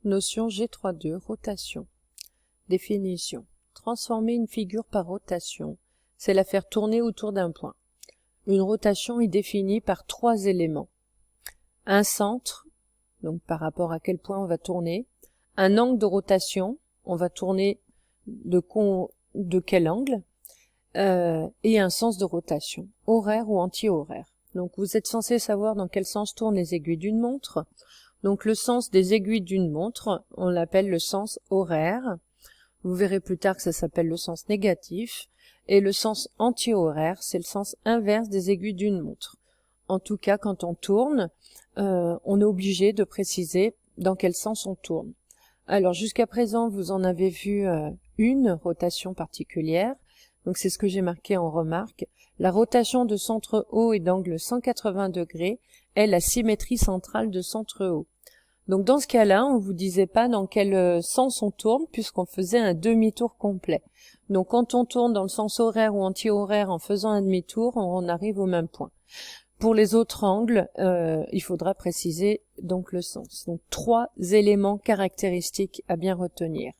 Notion G3.2, rotation. Définition. Transformer une figure par rotation, c'est la faire tourner autour d'un point. Une rotation est définie par trois éléments. Un centre, donc par rapport à quel point on va tourner. Un angle de rotation, on va tourner de quel angle. Et un sens de rotation, horaire ou anti-horaire. Donc vous êtes censé savoir dans quel sens tournent les aiguilles d'une montre. Donc le sens des aiguilles d'une montre, on l'appelle le sens horaire. Vous verrez plus tard que ça s'appelle le sens négatif. Et le sens anti-horaire, c'est le sens inverse des aiguilles d'une montre. En tout cas, quand on tourne, on est obligé de préciser dans quel sens on tourne. Alors jusqu'à présent, vous en avez vu une rotation particulière. Donc c'est ce que j'ai marqué en remarque. La rotation de centre haut et d'angle 180 degrés est la symétrie centrale de centre haut. Donc dans ce cas-là, on vous disait pas dans quel sens on tourne puisqu'on faisait un demi-tour complet. Donc quand on tourne dans le sens horaire ou anti-horaire en faisant un demi-tour, on arrive au même point. Pour les autres angles, il faudra préciser donc le sens. Donc trois éléments caractéristiques à bien retenir.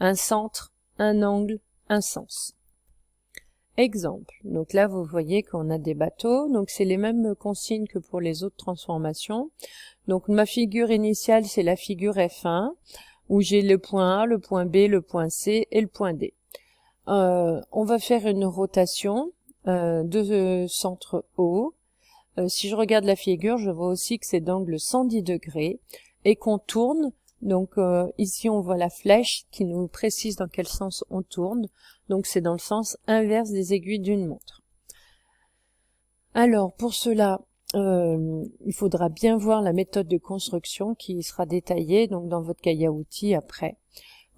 Un centre, un angle, un sens. Exemple. Donc là, vous voyez qu'on a des bateaux. Donc c'est les mêmes consignes que pour les autres transformations. Donc ma figure initiale, c'est la figure F1, où j'ai le point A, le point B, le point C et le point D. On va faire une rotation de centre haut. Si je regarde la figure, je vois aussi que c'est d'angle 110 degrés et qu'on tourne. Donc ici, on voit la flèche qui nous précise dans quel sens on tourne. Donc c'est dans le sens inverse des aiguilles d'une montre. Alors pour cela, il faudra bien voir la méthode de construction qui sera détaillée donc dans votre cahier à outils après.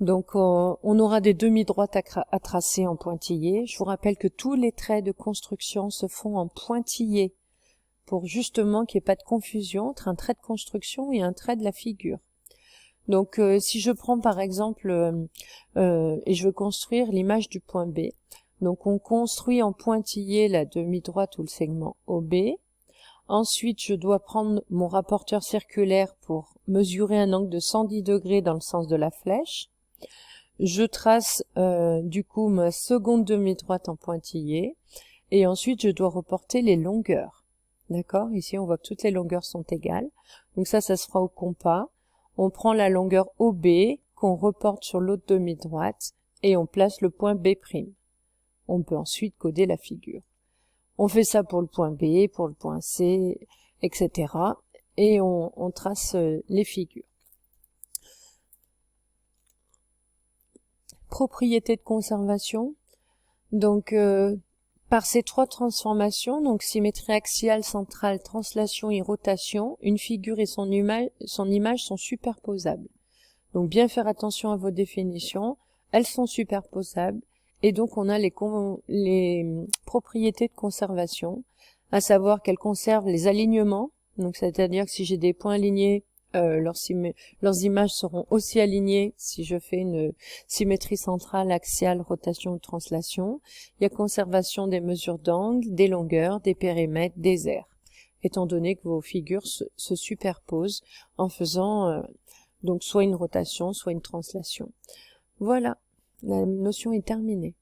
Donc on aura des demi-droites à tracer en pointillé. Je vous rappelle que tous les traits de construction se font en pointillé pour justement qu'il n'y ait pas de confusion entre un trait de construction et un trait de la figure. Donc si je prends par exemple et je veux construire l'image du point B, donc on construit en pointillé la demi-droite ou le segment OB. Ensuite, je dois prendre mon rapporteur circulaire pour mesurer un angle de 110 degrés dans le sens de la flèche. Je trace du coup ma seconde demi-droite en pointillé. Et ensuite, je dois reporter les longueurs. D'accord? Ici, on voit que toutes les longueurs sont égales. Donc ça se fera au compas. On prend la longueur OB qu'on reporte sur l'autre demi-droite et on place le point B'. On peut ensuite coder la figure. On fait ça pour le point B, pour le point C, etc. Et on trace les figures. Propriétés de conservation. Donc, par ces trois transformations, donc symétrie axiale, centrale, translation et rotation, une figure et son image sont superposables. Donc, bien faire attention à vos définitions. Elles sont superposables. Et donc, on a les propriétés de conservation, à savoir qu'elles conservent les alignements. Donc, c'est-à-dire que si j'ai des points alignés, leurs images seront aussi alignées si je fais une symétrie centrale, axiale, rotation ou translation. Il y a conservation des mesures d'angle, des longueurs, des périmètres, des aires, étant donné que vos figures se superposent en faisant donc soit une rotation, soit une translation. Voilà. La notion est terminée.